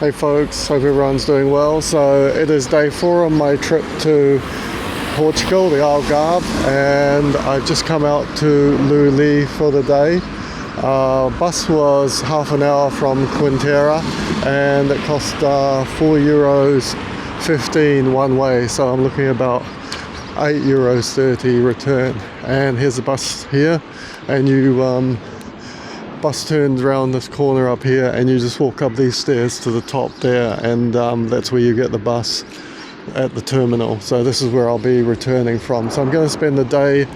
Hey folks, hope everyone's doing well. So it is day 4 on my trip to Portugal, the Algarve, and I've just come out to Loulé for the day. Bus was half an hour from Quintera and it cost €4.15 one way, so I'm looking about €8.30 return. And here's the bus here, and you bus turns around this corner up here and you just walk up these stairs to the top there, and that's where you get the bus at the terminal. So this is where I'll be returning from. So I'm going to spend the day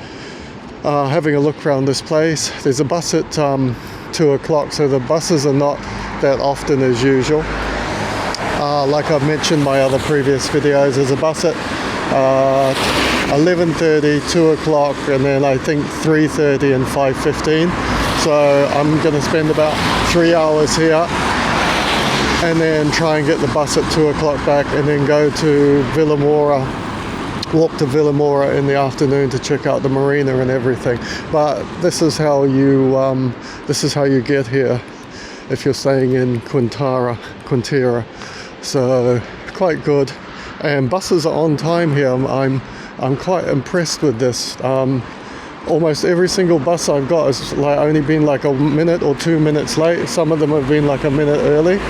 having a look around this place. There's a bus at 2 o'clock, so the buses are not that often as usual. Like I've mentioned in my other previous videos, there's a bus at 11:30, 2 o'clock, and then I think 3:30 and 5:15. So I'm going to spend about 3 hours here and then try and get the bus at 2 o'clock back, and then go to Vilamoura, walk to Vilamoura in the afternoon to check out the marina and everything. But this is how you get here if you're staying in Quintera. So quite good, and buses are on time here. I'm quite impressed with this. Almost every single bus I've got has only been like a minute or 2 minutes late. Some of them have been like a minute early,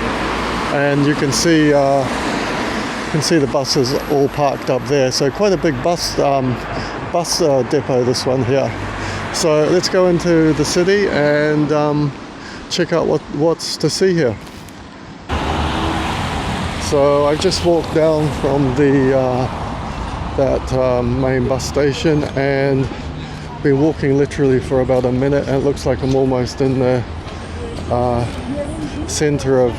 and you can see the buses all parked up there. So quite a big bus depot, this one here. So let's go into the city and check out what's to see here. So I've just walked down from that main bus station and been walking literally for about a minute, and it looks like I'm almost in the center of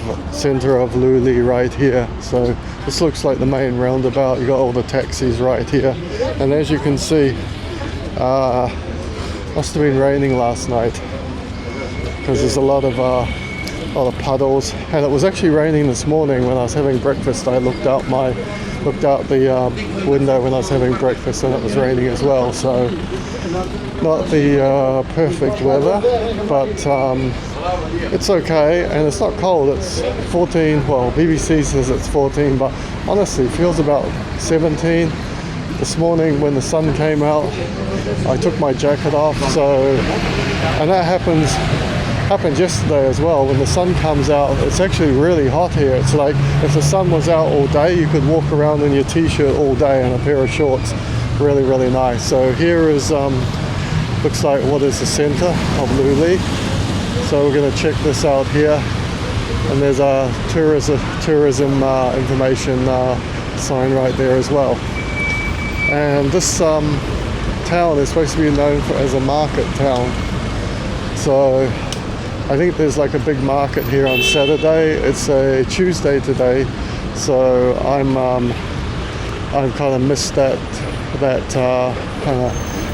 Loulé right here. So this looks like the main roundabout. You got all the taxis right here, and as you can see, must have been raining last night because there's a lot of puddles, and it was actually raining this morning when I was having breakfast. I looked out the window when I was having breakfast, and it was raining as well. So not the perfect weather, but it's okay, and it's not cold. It's 14, well, BBC says it's 14, but honestly it feels about 17. This morning when the sun came out, I took my jacket off, and that happened yesterday as well. When the sun comes out, it's actually really hot here. It's like if the sun was out all day, you could walk around in your t-shirt all day and a pair of shorts. Really, really nice. So here is looks like what is the center of Loulé. So we're going to check this out here, and there's a tourism information sign right there as well. And this town is supposed to be known as a market town. So I think there's like a big market here on Saturday. It's a Tuesday today, so I'm kind of missed that kind of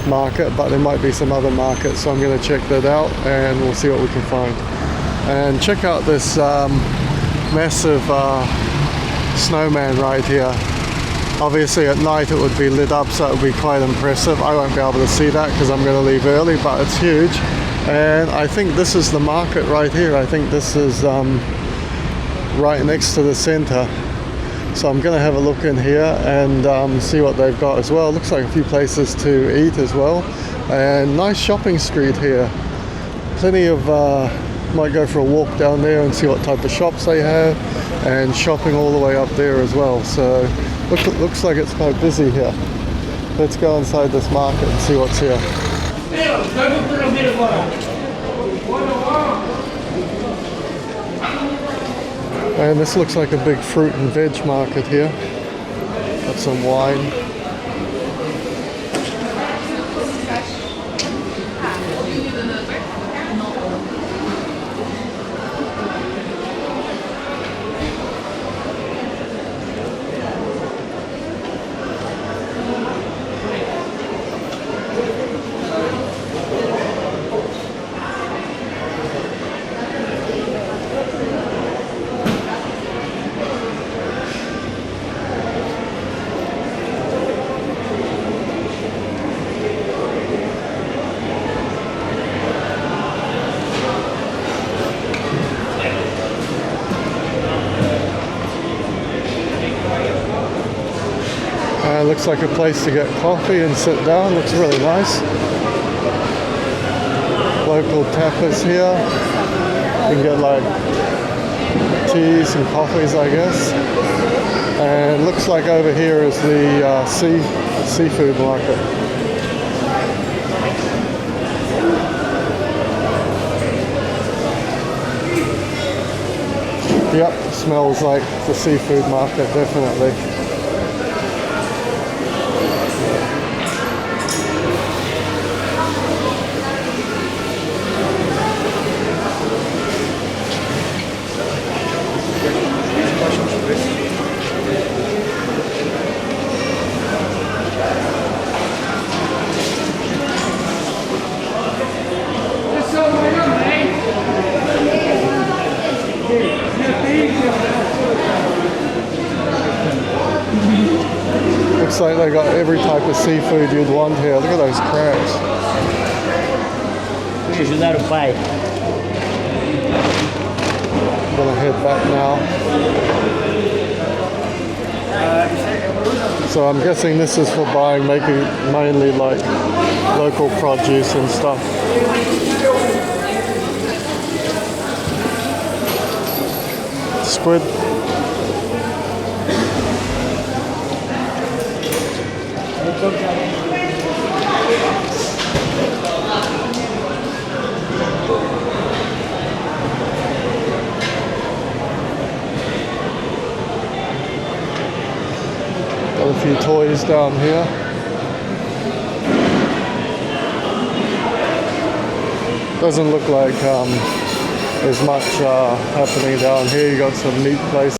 market, but there might be some other markets, so I'm going to check that out and we'll see what we can find. And check out this massive snowman right here. Obviously at night it would be lit up, so it would be quite impressive. I won't be able to see that because I'm going to leave early, but it's huge. And I think this is the market right here. I think this is right next to the center. So I'm going to have a look in here and see what they've got as well. Looks like a few places to eat as well. And nice shopping street here. Plenty of, might go for a walk down there and see what type of shops they have. And shopping all the way up there as well. So looks like it's quite busy here. Let's go inside this market and see what's here. And this looks like a big fruit and veg market here. Got some wine. Looks like a place to get coffee and sit down. Looks really nice. Local tapas here. You can get like teas and coffees, I guess. And looks like over here is the seafood market. Yep, smells like the seafood market, definitely. Looks like they got every type of seafood you'd want here. Look at those crabs. Ajudar o pai. I'm gonna head back now. So I'm guessing this is for buying maybe mainly like local produce and stuff. Squid. Got a few toys down here. Doesn't look like there's much happening down here. You got some meat places.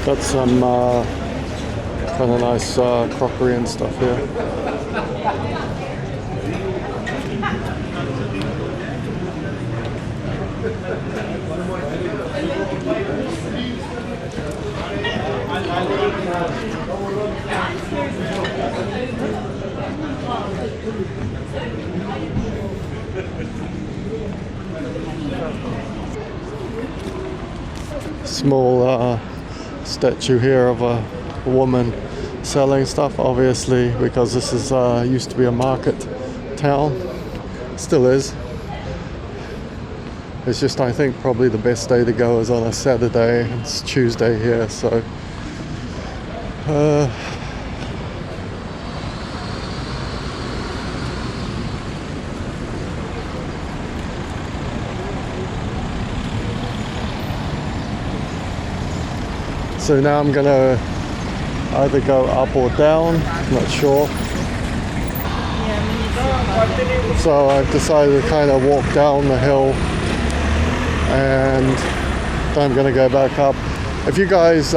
Got some kind of nice crockery and stuff here. Small statue here of a woman selling stuff, obviously, because this is used to be a market town. Still is. It's just, I think, probably the best day to go is on a Saturday. It's Tuesday here, so so now I'm gonna either go up or down, not sure. So I've decided to kind of walk down the hill, and then I'm gonna go back up. If you guys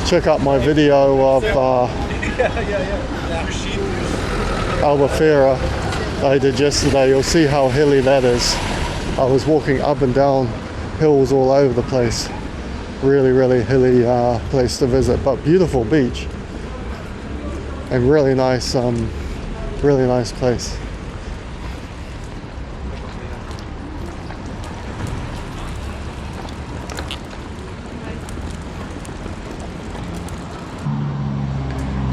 check out my video of Albufeira I did yesterday, you'll see how hilly that is. I was walking up and down hills all over the place. Really, really hilly place to visit, but beautiful beach and really nice place.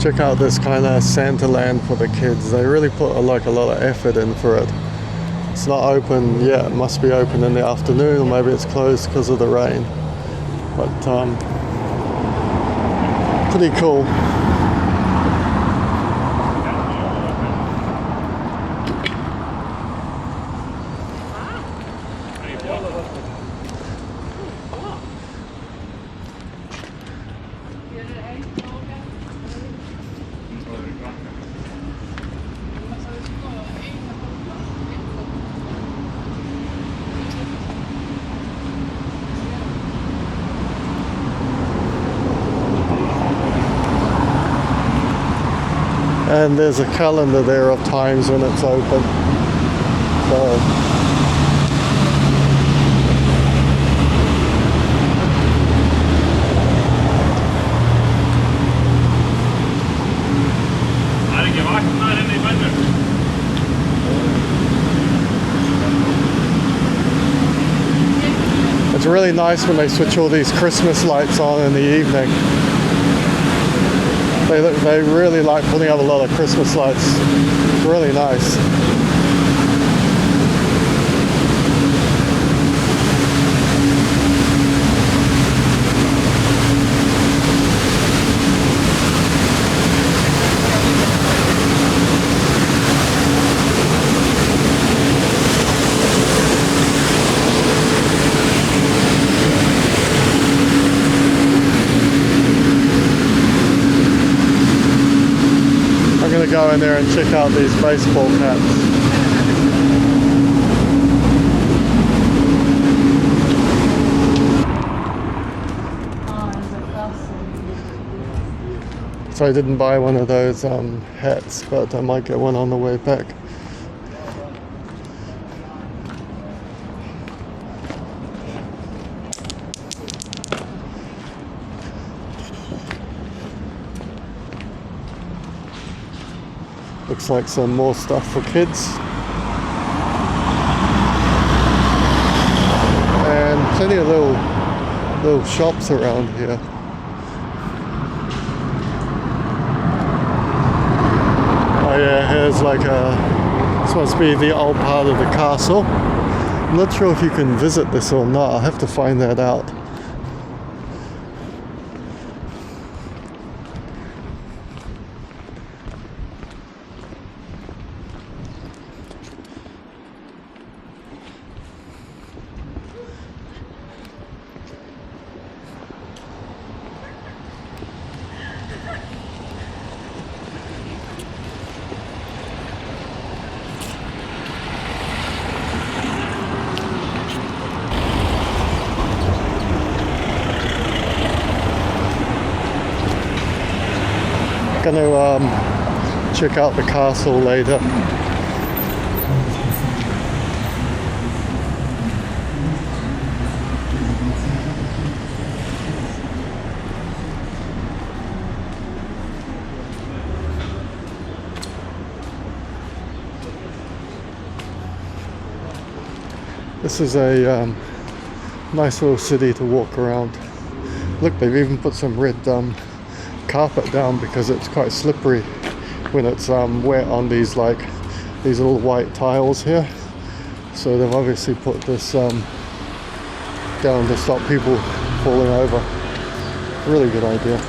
Check out this kind of Santa land for the kids. They really put a lot of effort in for it. It's not open yet. It must be open in the afternoon, or maybe it's closed because of the rain. But pretty cool. And there's a calendar there of times when it's open. So it's really nice when they switch all these Christmas lights on in the evening. They really like putting up a lot of Christmas lights. It's really nice. Go in there and check out these baseball caps. So I didn't buy one of those hats, but I might get one on the way back. Looks like some more stuff for kids. And plenty of little shops around here. Oh yeah, here's like this must be the old part of the castle. I'm not sure if you can visit this or not. I'll have to find that out. Gonna check out the castle later. This is a nice little city to walk around. Look, they've even put some red carpet down because it's quite slippery when it's wet on these little white tiles here. So they've obviously put this down to stop people falling over. Really good idea.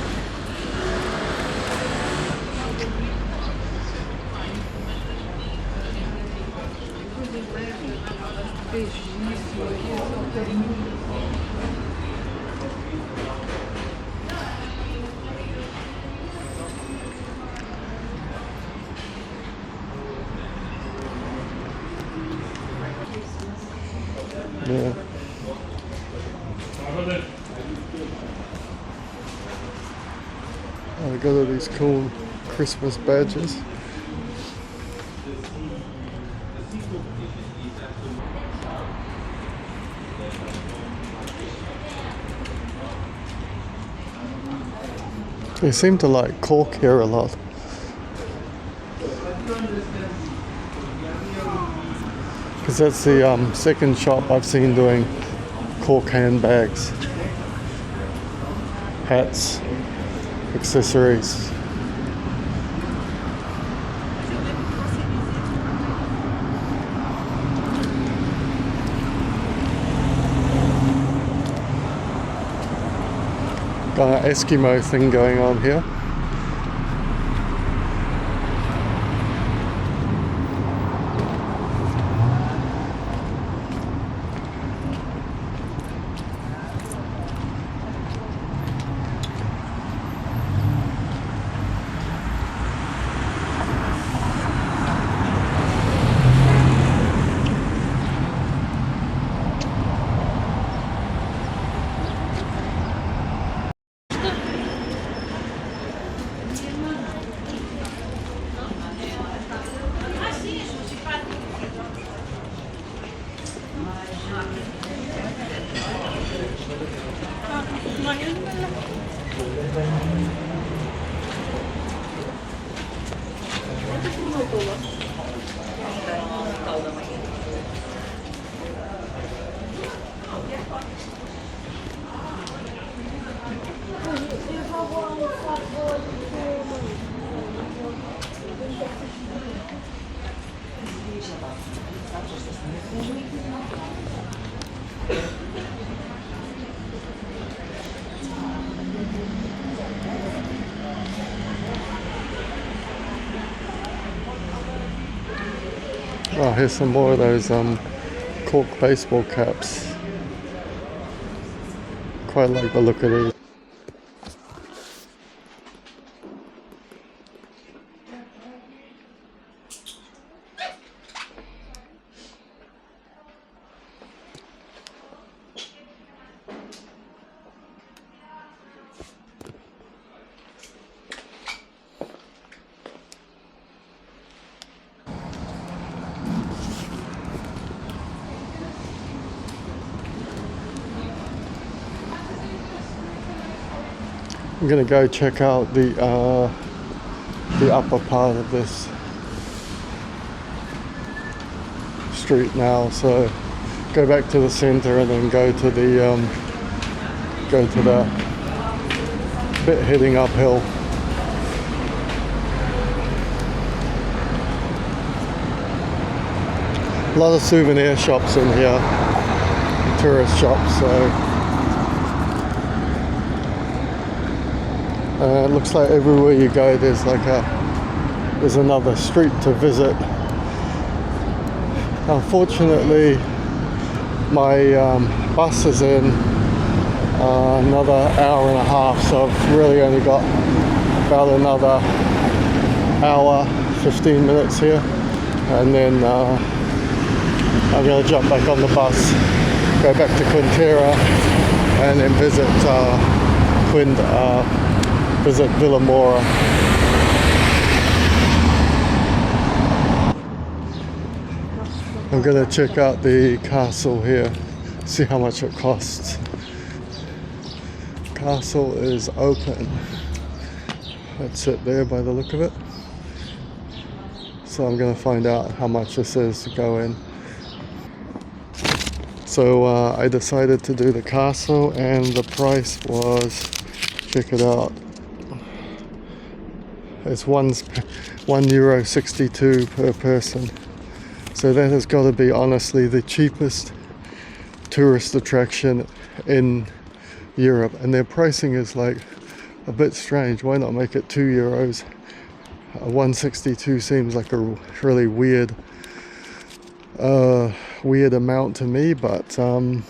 Yeah. Oh, they got all these cool Christmas badges. They seem to like cork here a lot. Because that's the second shop I've seen doing cork handbags, hats, accessories. Got an Eskimo thing going on here. Oh, here's some more of those cork baseball caps. Quite like the look of these. I'm gonna go check out the upper part of this street now. So go back to the center and then go to the bit heading uphill. A lot of souvenir shops in here, tourist shops. So. It looks like everywhere you go there's another street to visit. Unfortunately my bus is in another hour and a half, so I've really only got about another hour 15 minutes here, and then I'm going to jump back on the bus, go back to Quintera, and then visit Vilamoura. I'm gonna check out the castle here, see how much it costs. Castle is open. That's it there by the look of it. So I'm gonna find out how much this is to go in. So I decided to do the castle, and the price was, check it out, it's €1.62 per person. So that has got to be honestly the cheapest tourist attraction in Europe, and their pricing is like a bit strange. Why not make it €2? 162 seems like a really weird amount to me, but you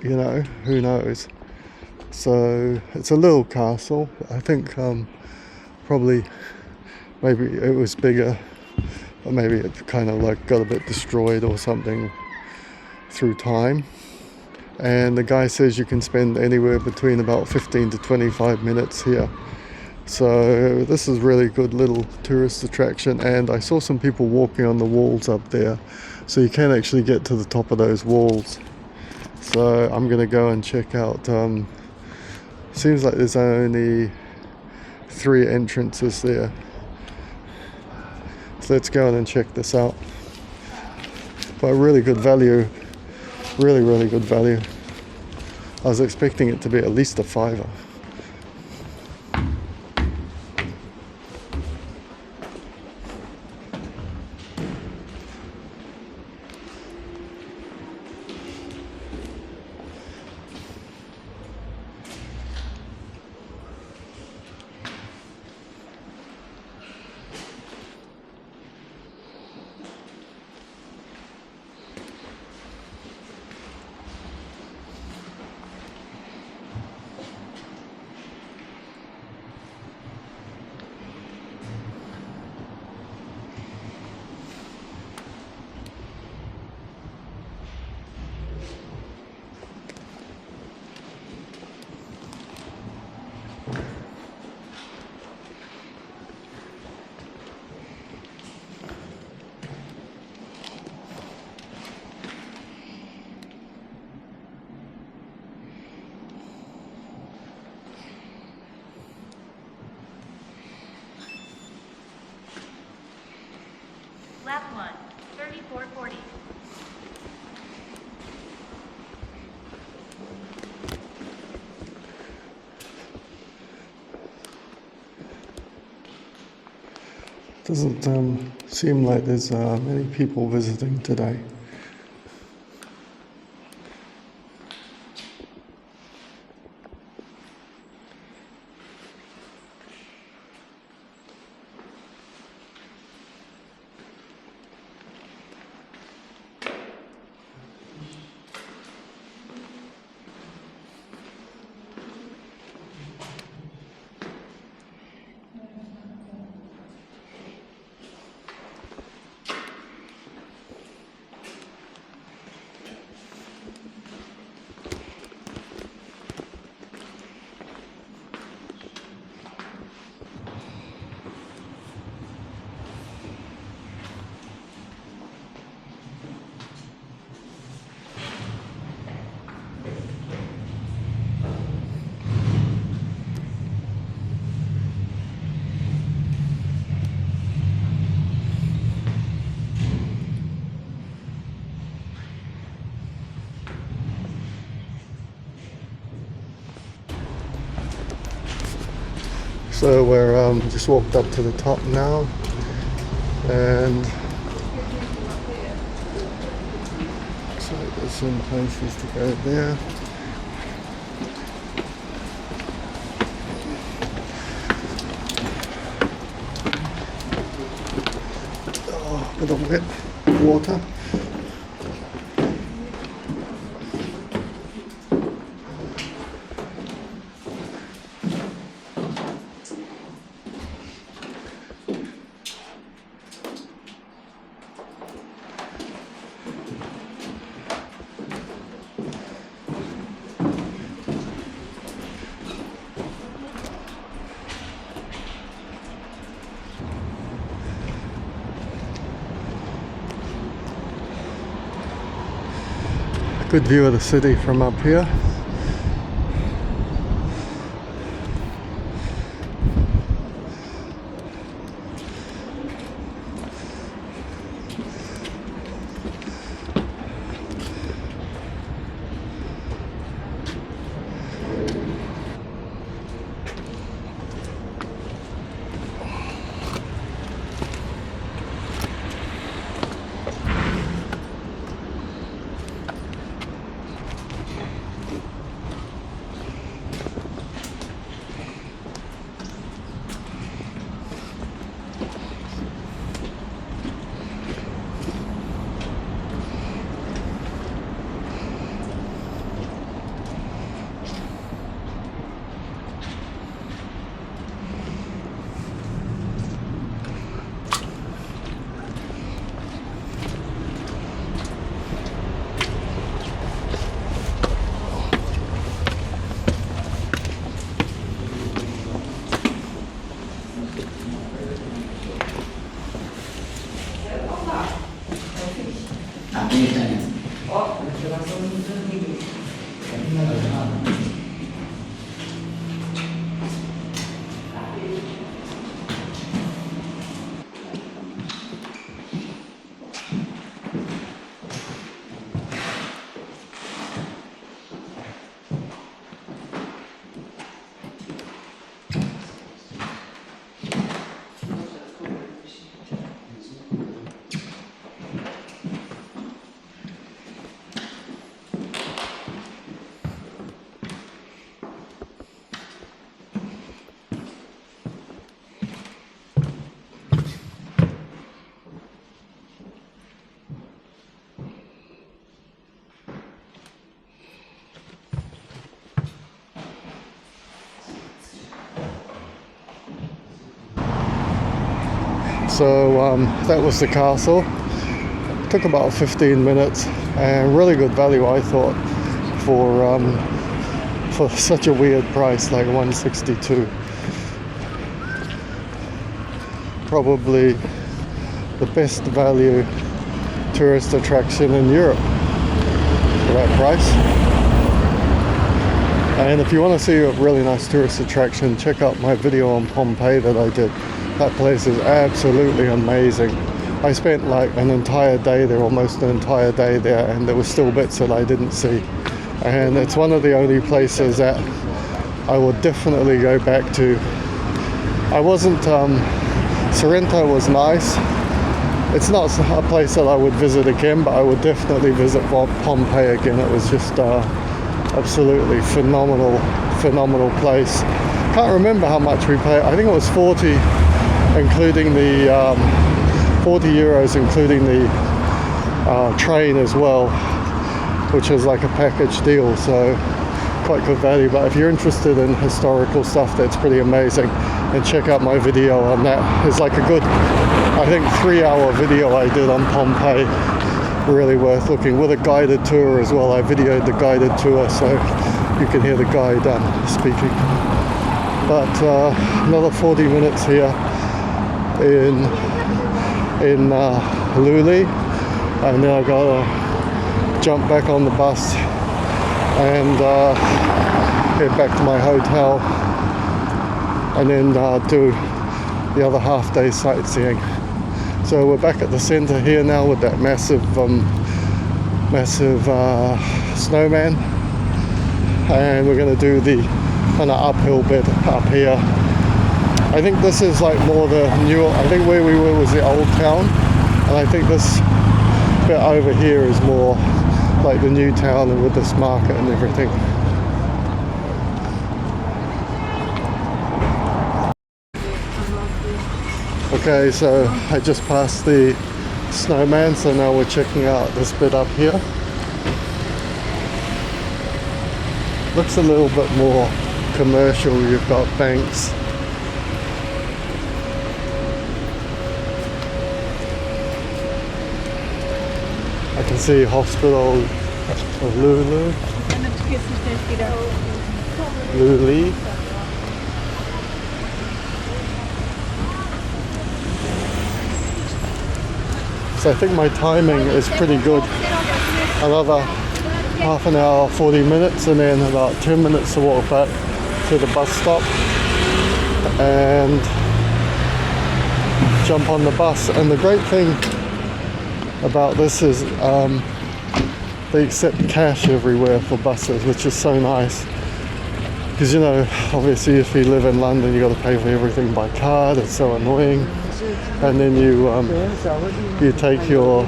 know, who knows. So it's a little castle. I think probably maybe it was bigger, or maybe it kind of like got a bit destroyed or something through time. And the guy says you can spend anywhere between about 15 to 25 minutes here. So this is really good little tourist attraction, and I saw some people walking on the walls up there, so you can actually get to the top of those walls. So I'm gonna go and check out. Seems like there's only 3 entrances there. So let's go in and check this out. But really good value, really good value. I was expecting it to be at least a £5. Lap 1, 3440. Doesn't seem like there's many people visiting today. So we're just walked up to the top now, and looks like there's some places to go there. Oh, bit of wet water. Good view of the city from up here. So that was the castle. Took about 15 minutes and really good value, I thought, for such a weird price like 162. Probably the best value tourist attraction in Europe for that price. And if you want to see a really nice tourist attraction, check out my video on Pompeii that I did. That place is absolutely amazing. I spent like an entire day there, almost an entire day there, and there were still bits that I didn't see. And it's one of the only places that I would definitely go back to. I wasn't, Sorrento was nice. It's not a place that I would visit again, but I would definitely visit Pompeii again. It was just absolutely phenomenal place. Can't remember how much we paid. I think it was 40, including the 40 euros, including the train as well, which is like a package deal, so quite good value. But if you're interested in historical stuff, that's pretty amazing, and check out my video on that. It's like a good, I think, 3-hour video I did on Pompeii. Really worth looking, with a guided tour as well. I videoed the guided tour so you can hear the guide speaking. But another 40 minutes here in Loulé, and then I've got to jump back on the bus and head back to my hotel, and then do the other half-day sightseeing. So we're back at the center here now with that massive snowman, and we're going to do the kind of uphill bit up here. I think this is like more the new, I think where we were was the old town, and I think this bit over here is more like the new town, and with this market and everything. Okay, so I just passed the snowman, so now we're checking out this bit up here. Looks a little bit more commercial. You've got banks. I can see hospital of Loulé. So I think my timing is pretty good. Another half an hour, 40 minutes, and then about 10 minutes to walk back to the bus stop and jump on the bus. And the great thing about this is they accept cash everywhere for buses, which is so nice. Because, you know, obviously if you live in London, you got to pay for everything by card. It's so annoying. And then you take your,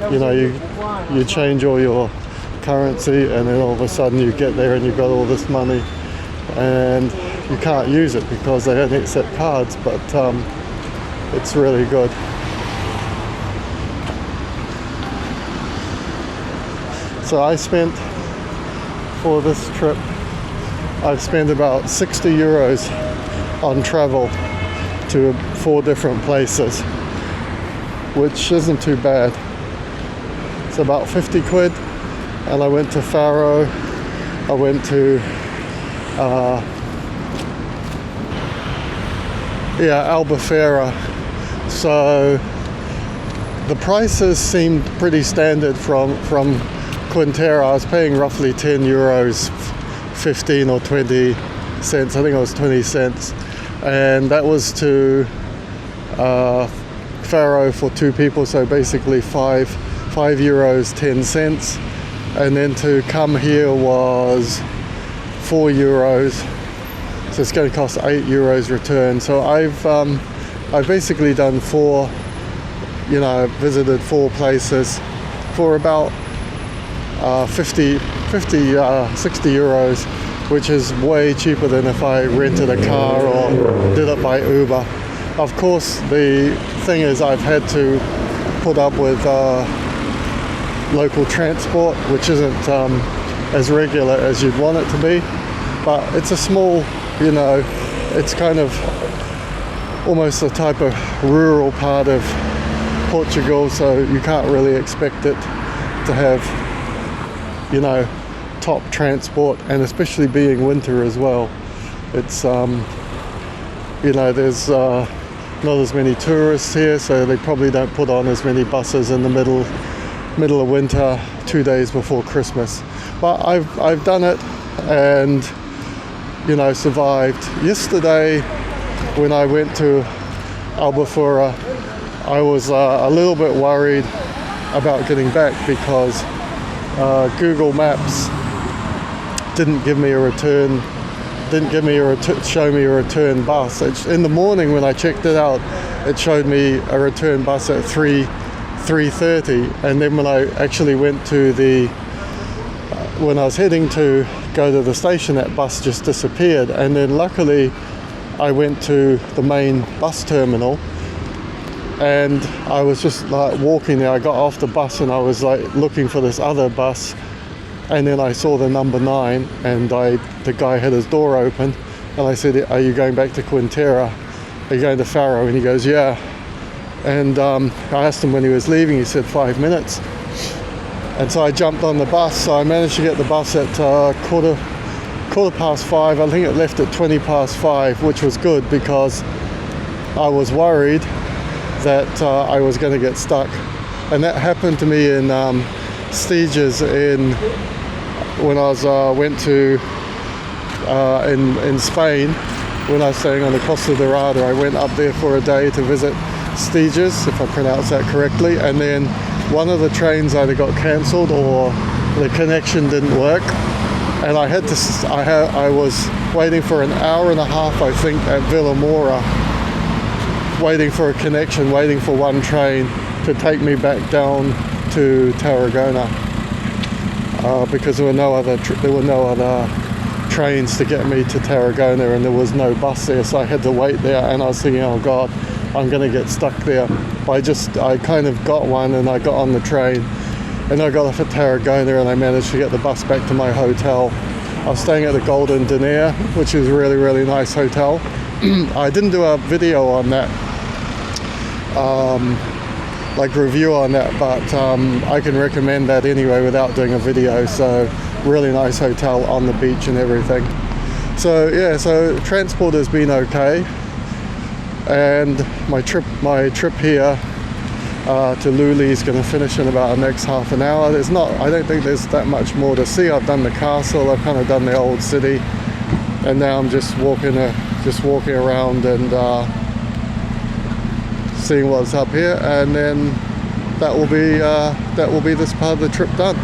you know, you change all your currency, and then all of a sudden you get there and you've got all this money, and you can't use it because they only accept cards. But it's really good. So I spent, for this trip, I've spent about 60 euros on travel to 4 different places, which isn't too bad. It's about 50 quid, and I went to Faro, I went to Albufeira. So the prices seemed pretty standard from Quintera. I was paying roughly 10 euros, 15 or 20 cents. I think it was 20 cents. And that was to Faro for 2 people, so basically 5 euros 10 cents. And then to come here was 4 euros. So it's going to cost 8 euros return. So I've basically done 4, you know, visited 4 places for about 60 euros, which is way cheaper than if I rented a car or did it by Uber. Of course, the thing is I've had to put up with local transport, which isn't as regular as you'd want it to be, but it's a small, you know, it's kind of almost a type of rural part of Portugal, so you can't really expect it to have, you know, top transport, and especially being winter as well. It's you know, there's not as many tourists here, so they probably don't put on as many buses in the middle of winter, 2 days before Christmas. But I've done it, and, you know, survived. Yesterday when I went to Albufeira, I was a little bit worried about getting back because Google Maps didn't give me a return, show me a return bus. In the morning when I checked it out, it showed me a return bus at 3:30, and then when I actually went to when I was heading to go to the station, that bus just disappeared. And then luckily I went to the main bus terminal, and I was just like walking there. I got off the bus and I was like looking for this other bus, and then I saw the number 9, and the guy had his door open, and I said, "Are you going back to Quintera? Are you going to Faro?" And he goes, "Yeah." And I asked him when he was leaving. He said 5 minutes. And so I jumped on the bus. So I managed to get the bus at quarter past 5. I think it left at 20 past 5, which was good because I was worried that I was going to get stuck. And that happened to me in Stiges when I went to in Spain. When I was staying on the Costa Dorada, I went up there for a day to visit Stiges, if I pronounce that correctly, and then one of the trains either got cancelled or the connection didn't work, and I was waiting for an hour and a half, I think, at Vilamoura, waiting for a connection, waiting for one train to take me back down to Tarragona, because there were no other trains to get me to Tarragona, and there was no bus there, so I had to wait there. And I was thinking, oh God, I'm going to get stuck there. But I kind of got one, and I got on the train, and I got off at Tarragona, and I managed to get the bus back to my hotel. I was staying at the Golden Diner, which is a really, really nice hotel. I didn't do a video on that, like review on that, but I can recommend that anyway without doing a video. So really nice hotel on the beach and everything. So yeah, so transport has been okay, and my trip here to Loulé is going to finish in about the next half an hour. I don't think there's that much more to see. I've done the castle, I've kind of done the old city, and now I'm just walking around and seeing what's up here, and then that will be this part of the trip done.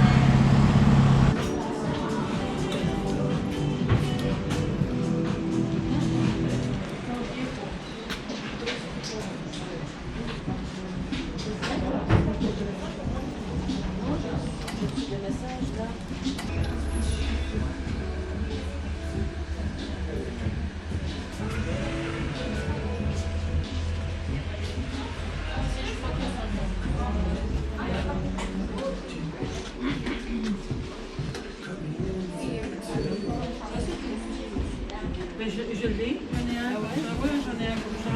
Je l'ai, j'en ai un. Ah ouais, j'en ai un comme ça.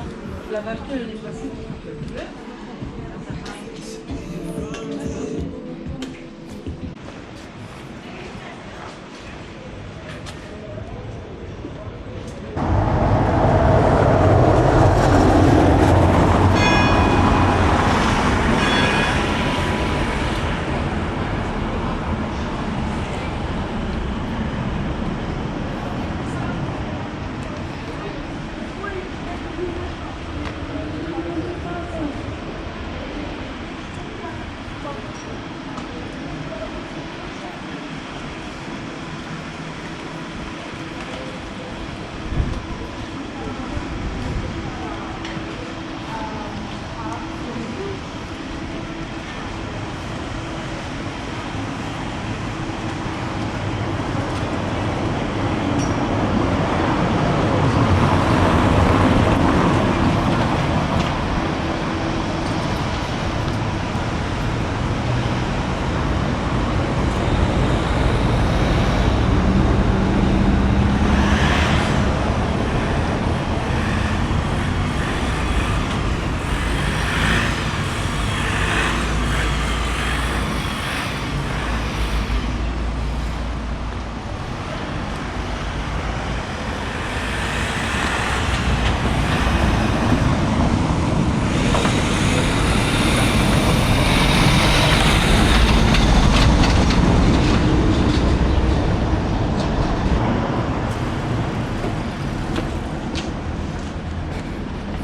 Je l'avais acheté l'année passée.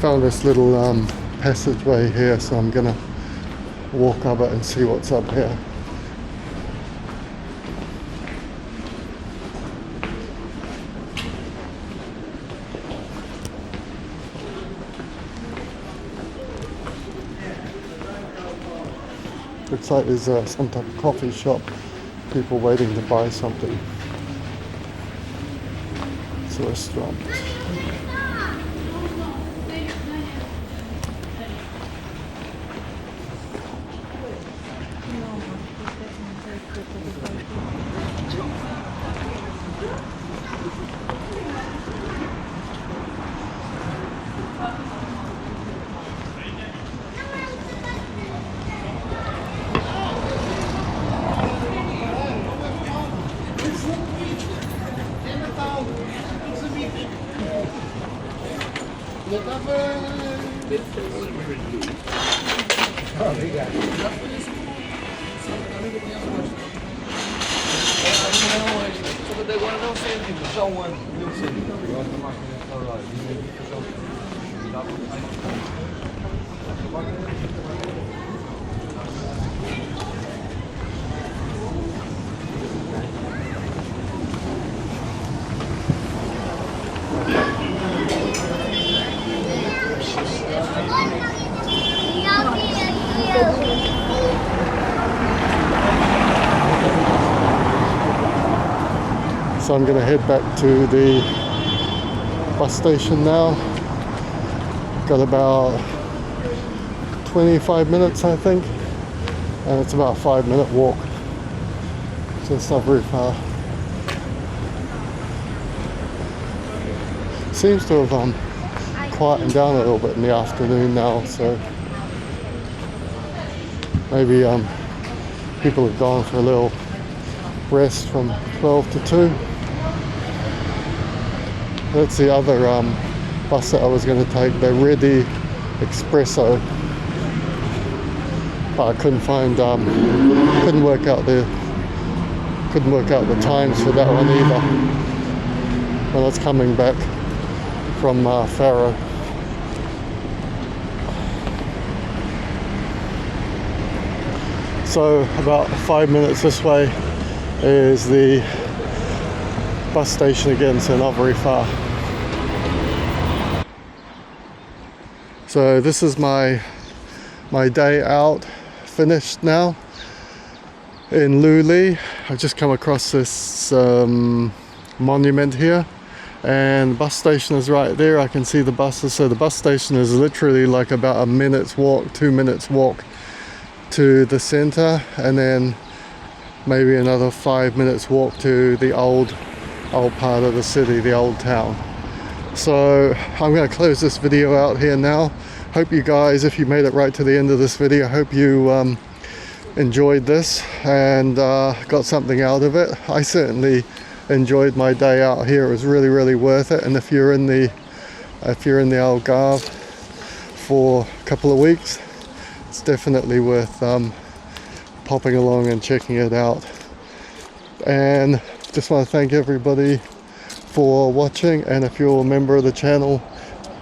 Found this little passageway here, so I'm gonna walk up it and see what's up here. Looks like there's some type of coffee shop, people waiting to buy something. It's a restaurant. So I'm going to head back to the bus station now. Got about 25 minutes, I think, and it's about a 5-minute walk, so it's not very far. Seems to have quietened down a little bit in the afternoon now, so maybe people have gone for a little rest from 12 to 2. That's the other bus that I was going to take, the Ready Espresso. but I couldn't find couldn't work out the times for that one either when I was coming back from Faro. So about 5 minutes this way is the bus station again, so not very far. So this is my day out finished now in Loulé. I've just come across this monument here, and the bus station is right there. I can see the buses. So the bus station is literally like about a minute's walk, 2 minutes walk to the center, and then maybe another 5 minutes walk to the old part of the city, the old town. So I'm going to close this video out here now. Hope you guys, if you made it right to the end of this video, hope you enjoyed this and got something out of it. I certainly enjoyed my day out here. It was really worth it. And if you're in the Algarve for a couple of weeks, it's definitely worth popping along and checking it out. And just want to thank everybody for watching, and if you're a member of the channel,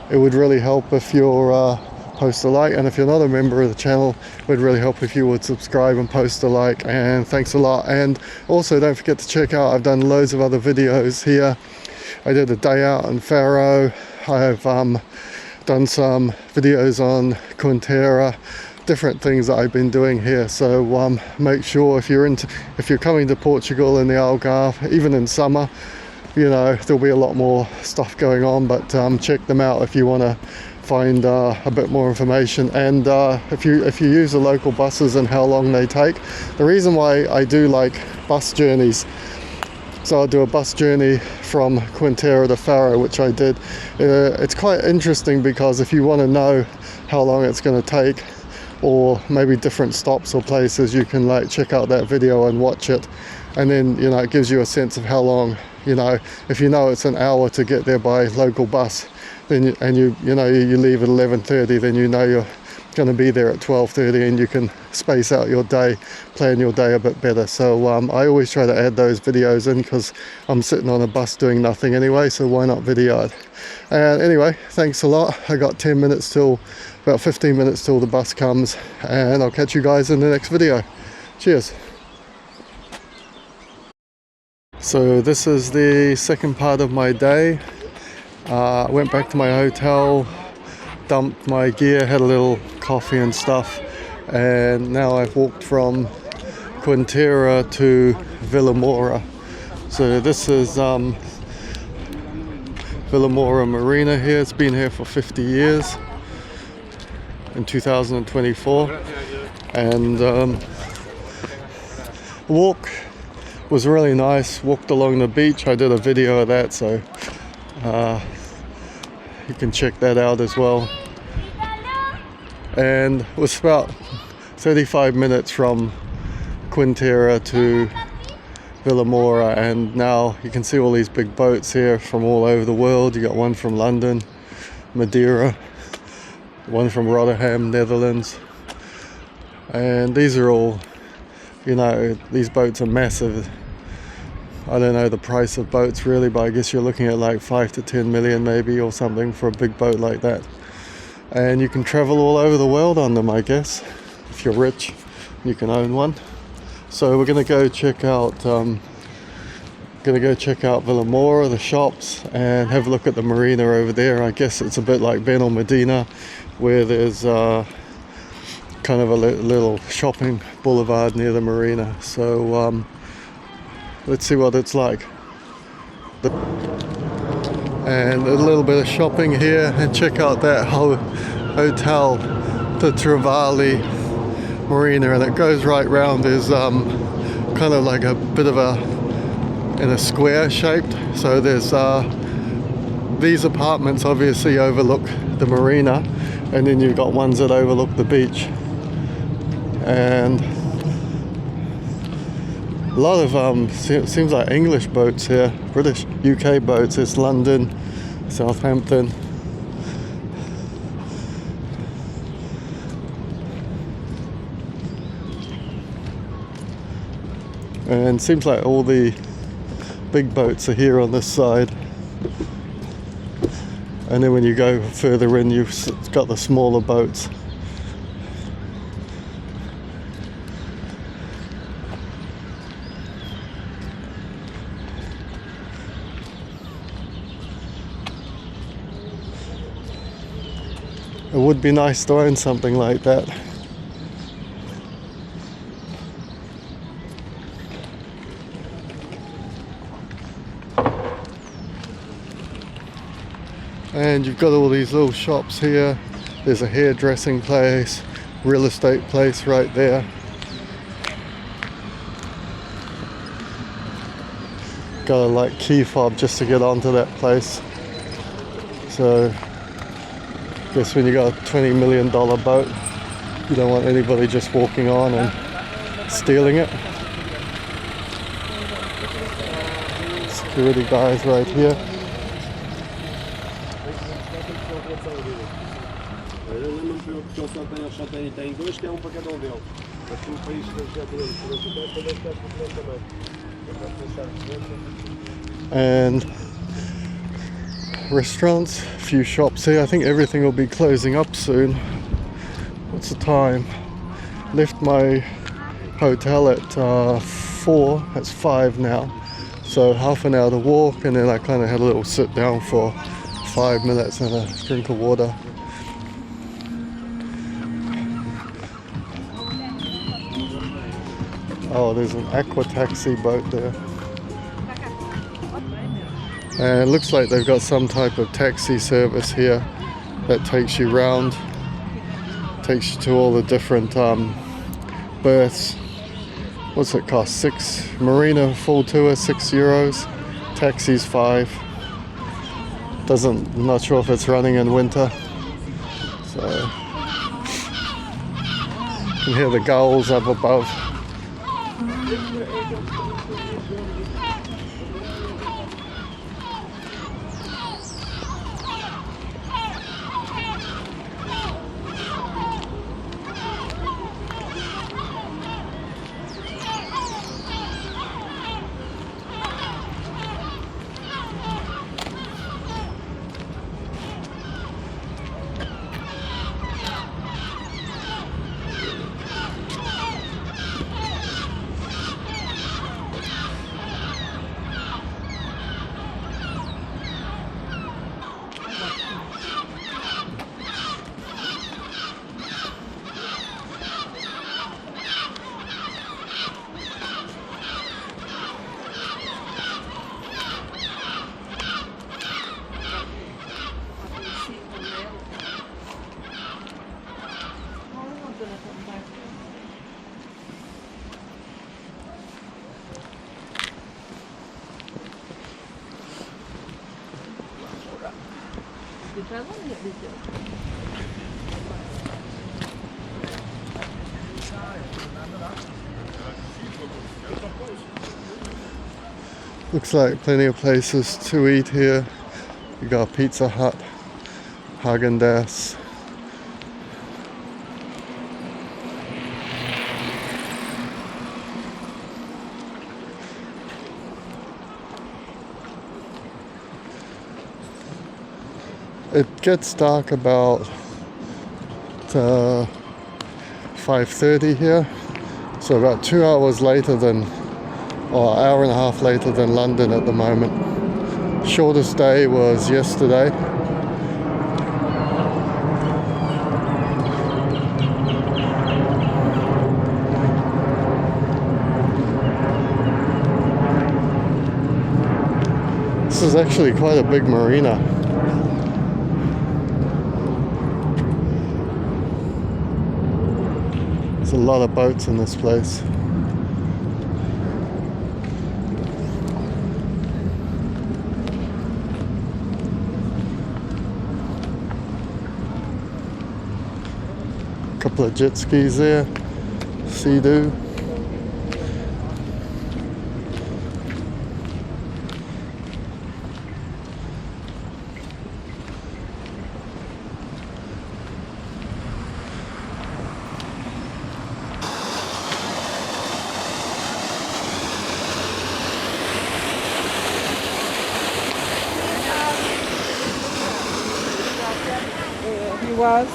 it would really help if you're post a like, and if you're not a member of the channel, it would really help if you would subscribe and post a like. And thanks a lot. And also don't forget to check out, I've done loads of other videos here. I did a day out in Faro. I've done some videos on Quintera, different things that I've been doing here. So make sure if you're coming to Portugal in the Algarve, even in summer, you know, there'll be a lot more stuff going on, but check them out if you want to find a bit more information. And if you use the local buses and how long they take. The reason why I do like bus journeys, so I'll do a bus journey from Quintera to Faro, which I did. It's quite interesting because if you want to know how long it's going to take, or maybe different stops or places, you can like check out that video and watch it, and then, you know, it gives you a sense of how long, you know, if you know it's an hour to get there by local bus, then you leave at 11:30, then you know you're going to be there at 12:30, and you can space out your day, plan your day a bit better. So I always try to add those videos in because I'm sitting on a bus doing nothing anyway, so why not video it? And anyway, thanks a lot. I got 10 minutes till, about 15 minutes till the bus comes, and I'll catch you guys in the next video. Cheers. So this is the second part of my day. Went back to my hotel, dumped my gear, had a little coffee and stuff, and now I've walked from Quintera to Vilamoura. So this is Vilamoura Marina here. It's been here for 50 years in 2024, and the walk was really nice. Walked along the beach. I did a video of that, so you can check that out as well. And it was about 35 minutes from Quintera to Vilamoura, and now you can see all these big boats here from all over the world. You got one from London, Madeira, one from Rotterdam, Netherlands, and these are all, you know, these boats are massive. I don't know the price of boats really, but I guess you're looking at like 5 to 10 million maybe or something for a big boat like that. And you can travel all over the world on them, I guess. If you're rich, you can own one. So we're gonna go check out Vilamoura, the shops, and have a look at the marina over there. I guess it's a bit like Benalmádena, where there's kind of a little shopping boulevard near the marina. So let's see what it's like. And a little bit of shopping here, and check out that whole hotel, the Trevally Marina, and it goes right round. There's kind of like a bit of in a square shaped. So there's these apartments obviously overlook the marina, and then you've got ones that overlook the beach. And a lot of seems like English boats here, British, UK boats. It's London, Southampton. And seems like all the big boats are here on this side. And then when you go further in, you've got the smaller boats. It would be nice to own something like that. And you've got all these little shops here. There's a hairdressing place, real estate place right there. Got a like key fob just to get onto that place. So I guess when you got a $20 million boat, you don't want anybody just walking on and stealing it. Security guys right here. And restaurants, a few shops here. I think everything will be closing up soon. What's the time? Left my hotel at 4, it's 5 now. So half an hour to walk, and then I kind of had a little sit down for 5 minutes and a drink of water. Oh, there's an aqua taxi boat there. And it looks like they've got some type of taxi service here that takes you round, takes you to all the different berths. What's it cost? 6 marina full tour, €6. Taxis 5. I'm not sure if it's running in winter. So you can hear the gulls up above. Looks like plenty of places to eat here. You got Pizza Hut, Häagen-Dazs. It gets dark about 5:30 here, so about 2 hours later than, or an hour and a half later than London at the moment. Shortest day was yesterday. This is actually quite a big marina. There's a lot of boats in this place. Couple of jet skis there, Sea-Doo. was.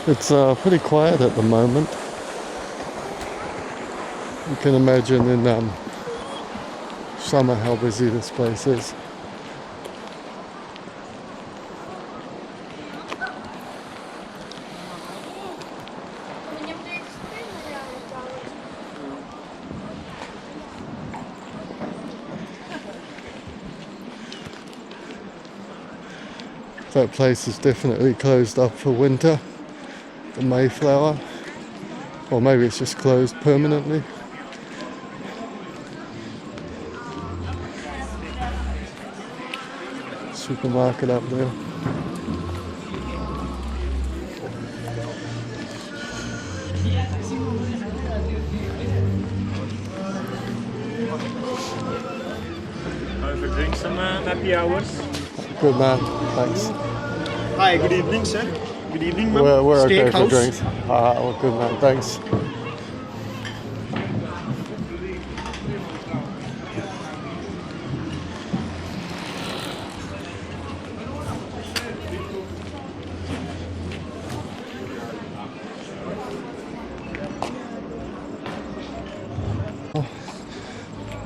It's pretty quiet at the moment. You can imagine in summer how busy this place is. That place is definitely closed up for winter. The Mayflower, or maybe it's just closed permanently. Supermarket up there. For drinks some happy hours. Good man, thanks. Hi, good evening, sir. Good evening, ma'am. We're okay for Steakhouse. drinks. Well, good man, thanks.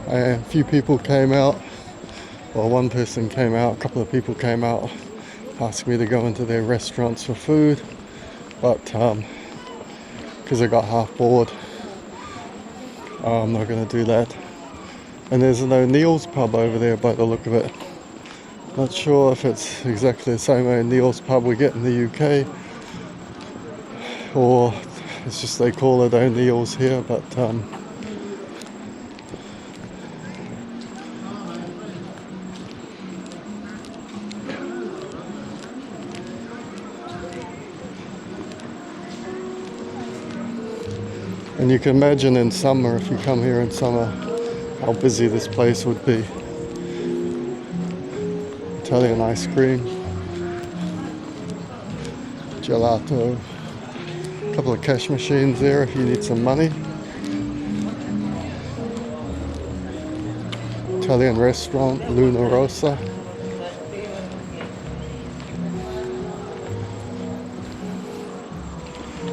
A few people came out, well, one person came out, a couple of people came out, asked me to go into their restaurants for food, but because I got half bored, I'm not going to do that. And there's an O'Neill's pub over there by the look of it. Not sure if it's exactly the same O'Neill's pub we get in the UK, or it's just they call it O'Neill's here, but and you can imagine in summer, if you come here in summer, how busy this place would be. Italian ice cream, gelato, a couple of cash machines there if you need some money. Italian restaurant, Luna Rosa.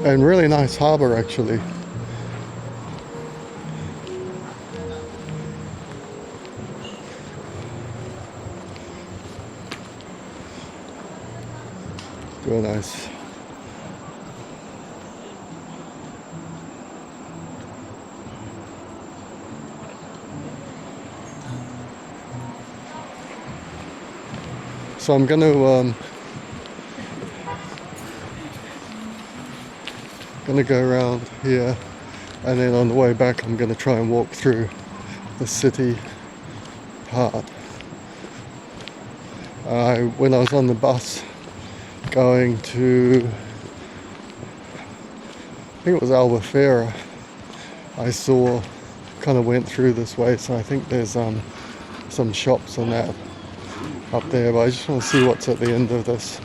And really nice harbour actually. Very nice. So I'm going to go around here, and then on the way back I'm going to try and walk through the city part. When I was on the bus going to, I think it was Albufeira, I saw, kind of went through this way, so I think there's some shops and that up there, but I just want to see what's at the end of this.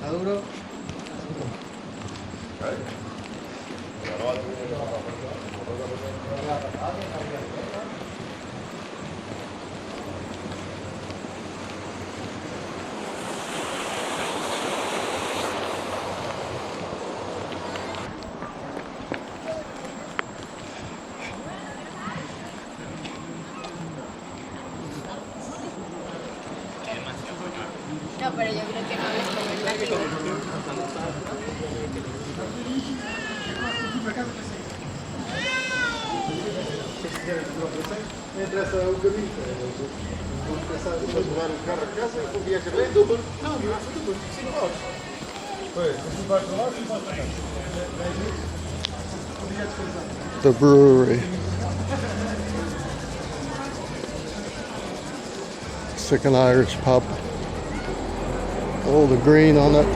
No, pero yo creo que no habla español nativo. The brewery. Second Irish pub. All the green on it.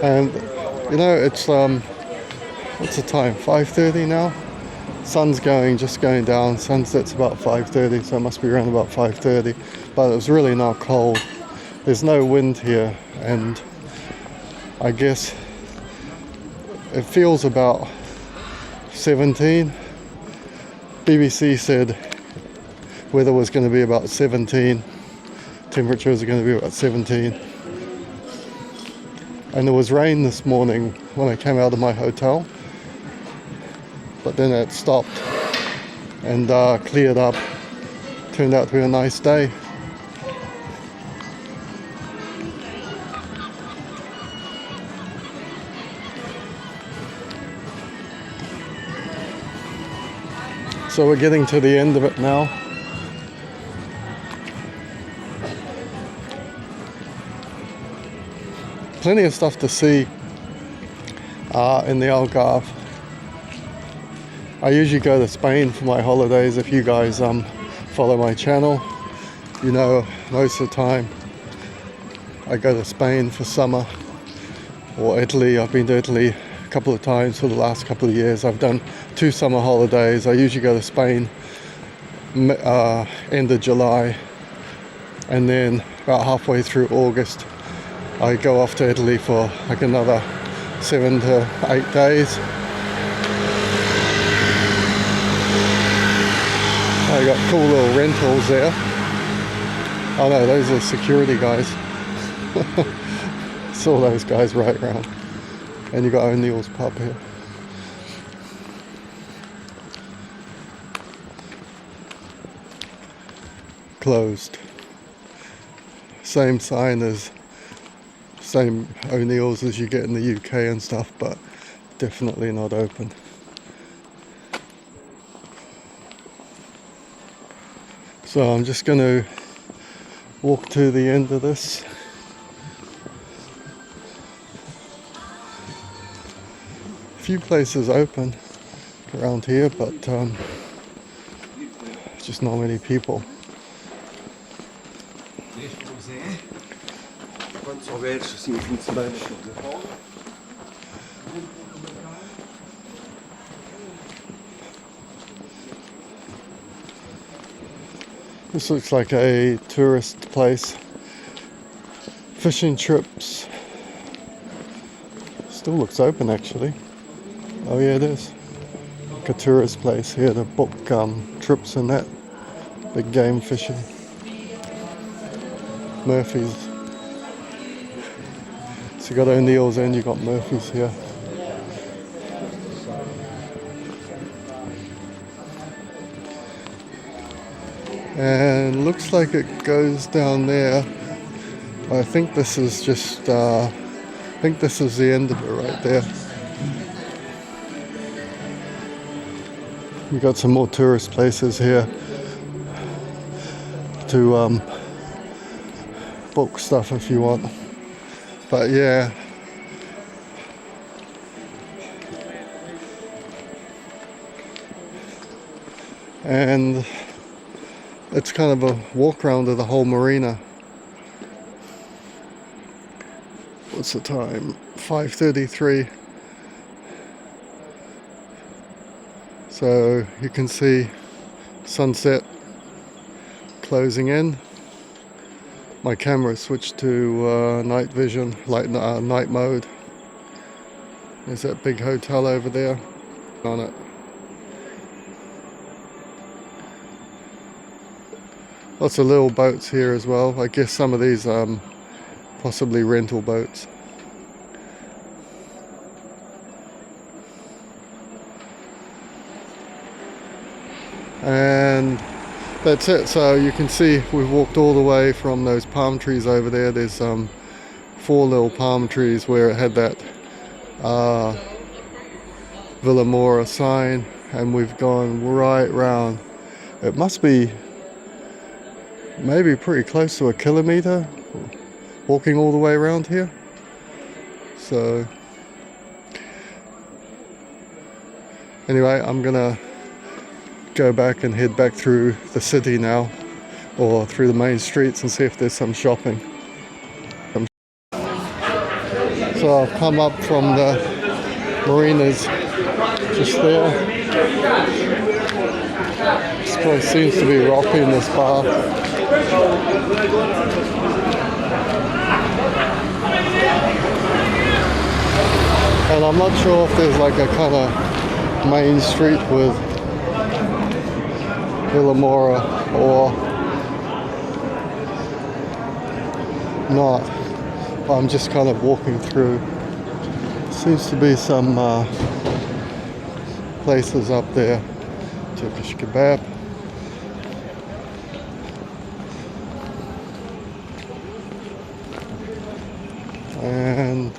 And you know, it's what's the time? 5:30 now. sun's just going down. Sunset's about 5:30, so it must be around about 5:30. But it was really not cold. There's no wind here, and I guess it feels about 17. BBC said weather was going to be about 17. Temperatures are going to be about 17. And there was rain this morning when I came out of my hotel, but then it stopped and cleared up. Turned out to be a nice day. So we're getting to the end of it now. Plenty of stuff to see in the Algarve. I usually go to Spain for my holidays. If you guys follow my channel, you know most of the time I go to Spain for summer, or Italy. I've been to Italy a couple of times for the last couple of years. I've done 2 summer holidays. I usually go to Spain end of July, and then about halfway through August I go off to Italy for like another 7 to 8 days. I got cool little rentals there. Oh no, those are security guys. Saw those guys right around. And you got O'Neill's pub here. Closed. Same sign as same O'Neill's as you get in the UK and stuff, but definitely not open. So I'm just going to walk to the end of this. A few places open around here, but just not many people. This looks like a tourist place. Fishing trips. Still looks open actually. Oh yeah, it is. Like a tourist place here to book trips and that. Big game fishing. Murphy's. So you got O'Neill's and you got Murphy's here. And looks like it goes down there. I think this is just I think this is the end of it right there. We've got some more tourist places here to book stuff if you want. But yeah. And it's kind of a walk around of the whole marina. What's the time? 5:33. So you can see sunset closing in. My camera switched to night vision, night mode. There's that big hotel over there on it. Lots of little boats here as well. I guess some of these possibly rental boats. And that's it. So you can see we've walked all the way from those palm trees over there. There's 4 little palm trees where it had that Vilamoura sign, and we've gone right round. It must be maybe pretty close to a kilometer walking all the way around here. So anyway, I'm gonna go back and head back through the city now, or through the main streets, and see if there's some shopping. So I've come up from the marinas just there. This place seems to be rocking, this bar. And I'm not sure if there's like a kind of main street with Vilamoura or not. I'm just kind of walking through. Seems to be some places up there. Turkish kebab. And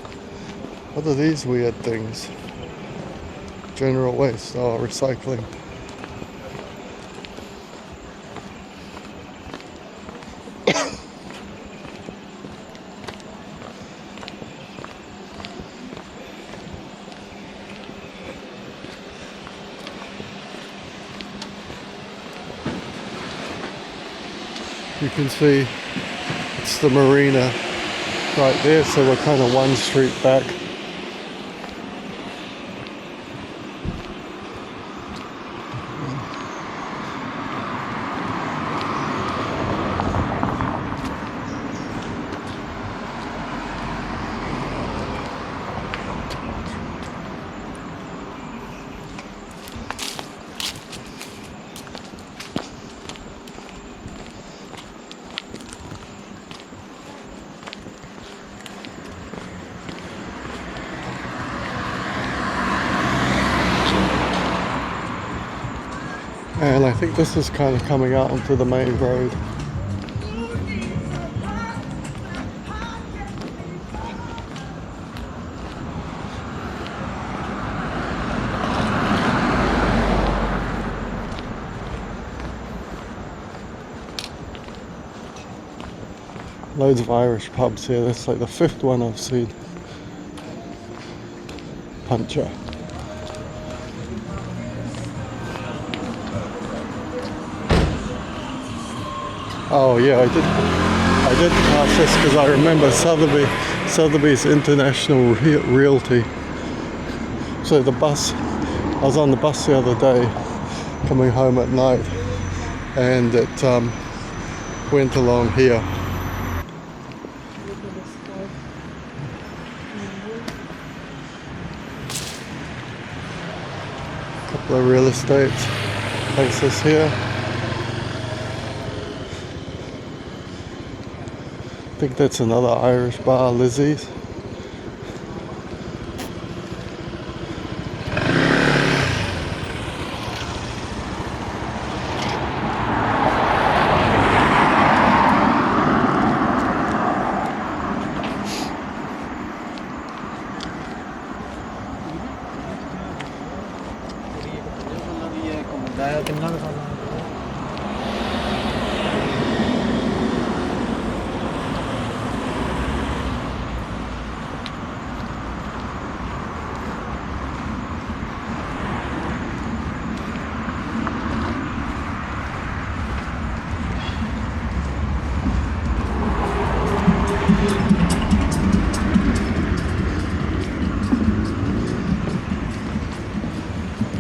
what are these weird things? General waste, oh, recycling. You can see it's the marina right there, so we're kind of one street back. And I think this is kind of coming out onto the main road. Loads of Irish pubs here. That's like the 5th one I've seen. Puncher. Oh yeah, I did pass this because I remember Sotheby's International Realty. So the bus, I was on the bus the other day, coming home at night, and it went along here. Couple of real estate places here. I think that's another Irish bar, Lizzie's.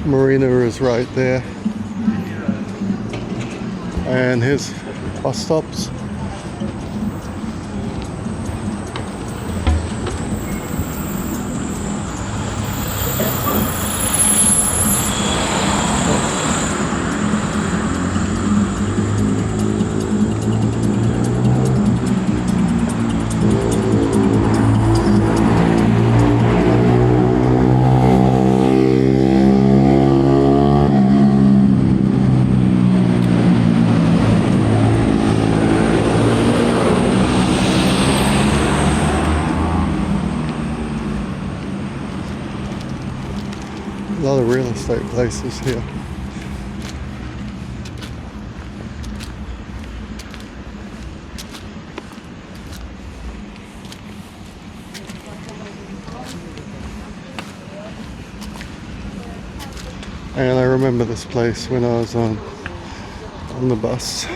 Marina is right there, and here's bus stops. A lot of real estate places here. And I remember this place when I was on the bus.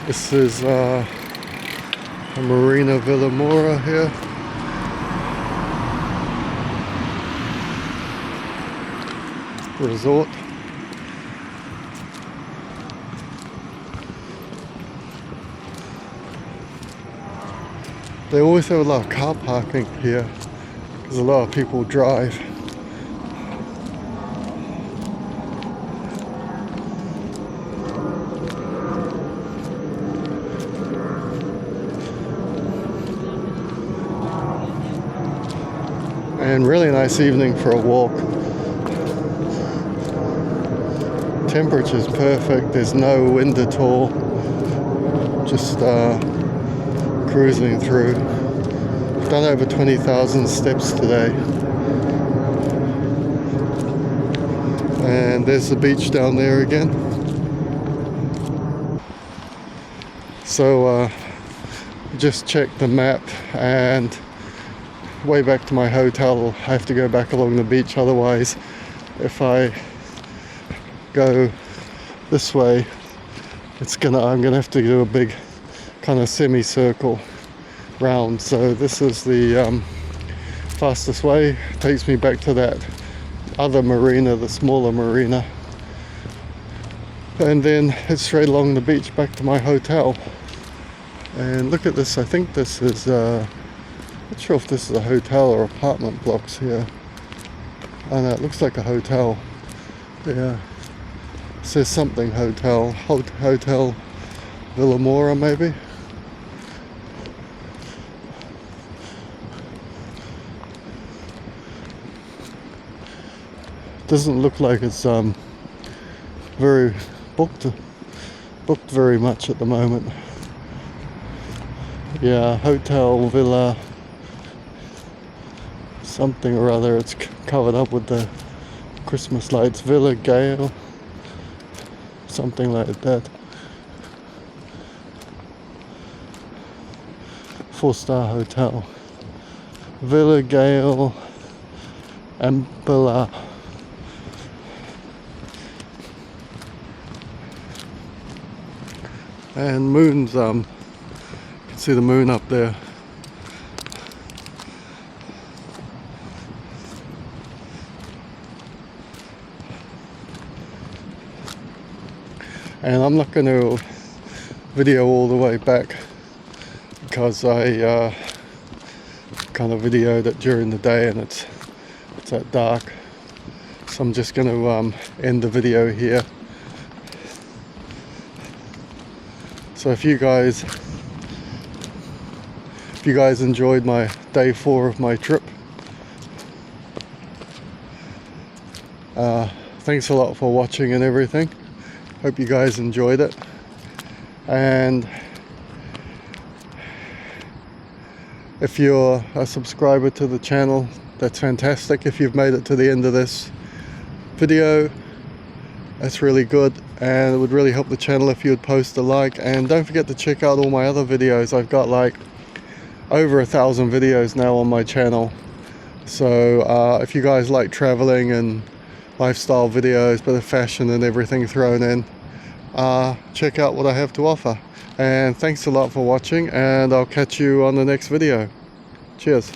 This is a Marina Vilamoura here. Resort. They always have a lot of car parking here because a lot of people drive. And really nice evening for a walk. Temperature's perfect, there's no wind at all. Just cruising through. Done over 20,000 steps today. And there's the beach down there again. So just checked the map, and way back to my hotel I have to go back along the beach, otherwise if I go this way I'm gonna have to do a big kind of semicircle round. So this is the fastest way. It takes me back to that other marina, the smaller marina, and then it's straight along the beach back to my hotel. And look at this, I think this is not sure if this is a hotel or apartment blocks here. Oh no, it looks like a hotel. Yeah, it says something hotel, Hotel Vilamoura maybe. Doesn't look like it's very booked very much at the moment. Yeah, Hotel Villa something or other. It's covered up with the Christmas lights. Villa Gale, something like that. 4-star hotel. Villa Gale Ambala. And moon's you can see the moon up there. And I'm not going to video all the way back because I kind of videoed it during the day and it's at dark. So I'm just going to end the video here. So if you guys enjoyed my day 4 of my trip, thanks a lot for watching and everything. Hope you guys enjoyed it. And if you're a subscriber to the channel, that's fantastic. If you've made it to the end of this video, that's really good, and it would really help the channel if you would post a like. And don't forget to check out all my other videos. I've got like over 1,000 videos now on my channel. So if you guys like traveling and lifestyle videos, bit of fashion and everything thrown in, check out what I have to offer. And thanks a lot for watching, and I'll catch you on the next video. Cheers.